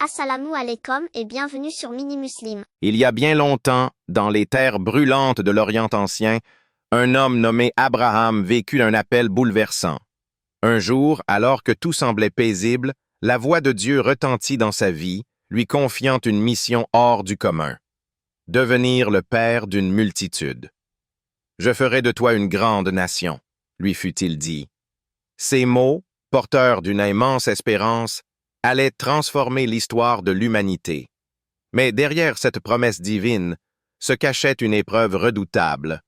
Assalamu alaikum et bienvenue sur Mini Muslim. Il y a bien longtemps, dans les terres brûlantes de l'Orient ancien, un homme nommé Abraham vécut un appel bouleversant. Un jour, alors que tout semblait paisible, la voix de Dieu retentit dans sa vie, lui confiant une mission hors du commun. Devenir le père d'une multitude. « Je ferai de toi une grande nation », lui fut-il dit. Ces mots, porteurs d'une immense espérance, allaient transformer l'histoire de l'humanité. Mais derrière cette promesse divine se cachait une épreuve redoutable.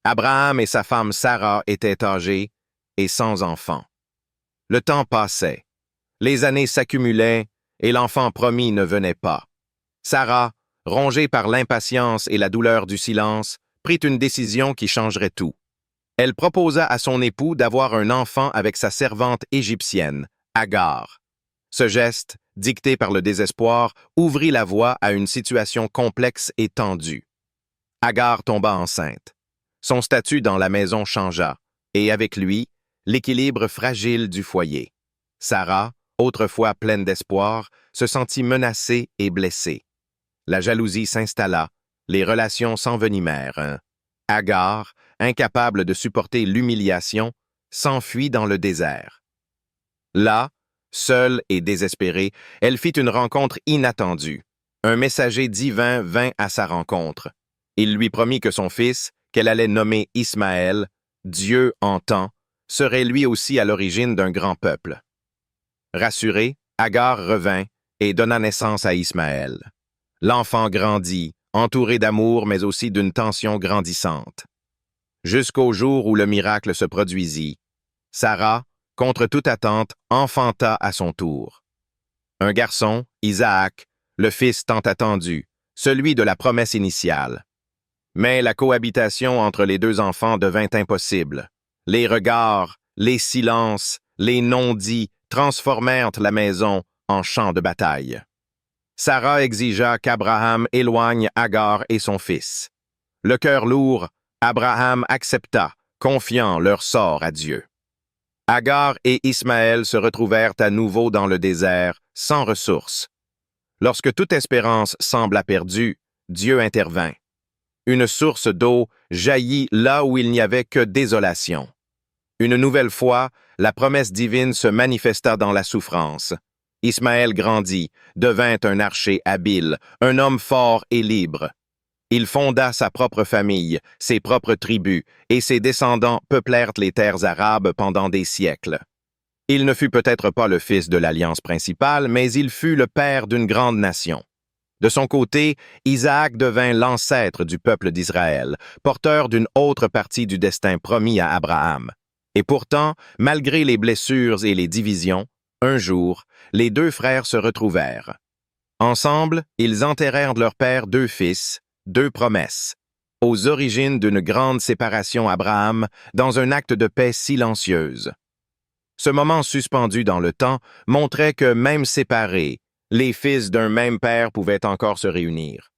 Abraham et sa femme Sarah étaient âgés et sans enfants. Le temps passait. Les années s'accumulaient et l'enfant promis ne venait pas. Sarah, rongée par l'impatience et la douleur du silence, prit une décision qui changerait tout. Elle proposa à son époux d'avoir un enfant avec sa servante égyptienne, Agar. Ce geste, dicté par le désespoir, ouvrit la voie à une situation complexe et tendue. Agar tomba enceinte. Son statut dans la maison changea, et avec lui, l'équilibre fragile du foyer. Sarah, autrefois pleine d'espoir, se sentit menacée et blessée. La jalousie s'installa, les relations s'envenimèrent. Agar, incapable de supporter l'humiliation, s'enfuit dans le désert. Là, seule et désespérée, elle fit une rencontre inattendue. Un messager divin vint à sa rencontre. Il lui promit que son fils, qu'elle allait nommer Ismaël, Dieu entend, serait lui aussi à l'origine d'un grand peuple. Rassurée, Agar revint et donna naissance à Ismaël. L'enfant grandit, entouré d'amour mais aussi d'une tension grandissante. Jusqu'au jour où le miracle se produisit. Sarah, contre toute attente, enfanta à son tour. Un garçon, Isaac, le fils tant attendu, celui de la promesse initiale. Mais la cohabitation entre les deux enfants devint impossible. Les regards, les silences, les non-dits transformèrent la maison en champ de bataille. Sarah exigea qu'Abraham éloigne Agar et son fils. Le cœur lourd, Abraham accepta, confiant leur sort à Dieu. Agar et Ismaël se retrouvèrent à nouveau dans le désert, sans ressources. Lorsque toute espérance sembla perdue, Dieu intervint. Une source d'eau jaillit là où il n'y avait que désolation. Une nouvelle fois, la promesse divine se manifesta dans la souffrance. Ismaël grandit, devint un archer habile, un homme fort et libre. Il fonda sa propre famille, ses propres tribus, et ses descendants peuplèrent les terres arabes pendant des siècles. Il ne fut peut-être pas le fils de l'alliance principale, mais il fut le père d'une grande nation. De son côté, Isaac devint l'ancêtre du peuple d'Israël, porteur d'une autre partie du destin promis à Abraham. Et pourtant, malgré les blessures et les divisions, un jour, les deux frères se retrouvèrent. Ensemble, ils enterrèrent leur père deux fils, deux promesses, aux origines d'une grande séparation Abraham dans un acte de paix silencieuse. Ce moment suspendu dans le temps montrait que même séparés, les fils d'un même père pouvaient encore se réunir.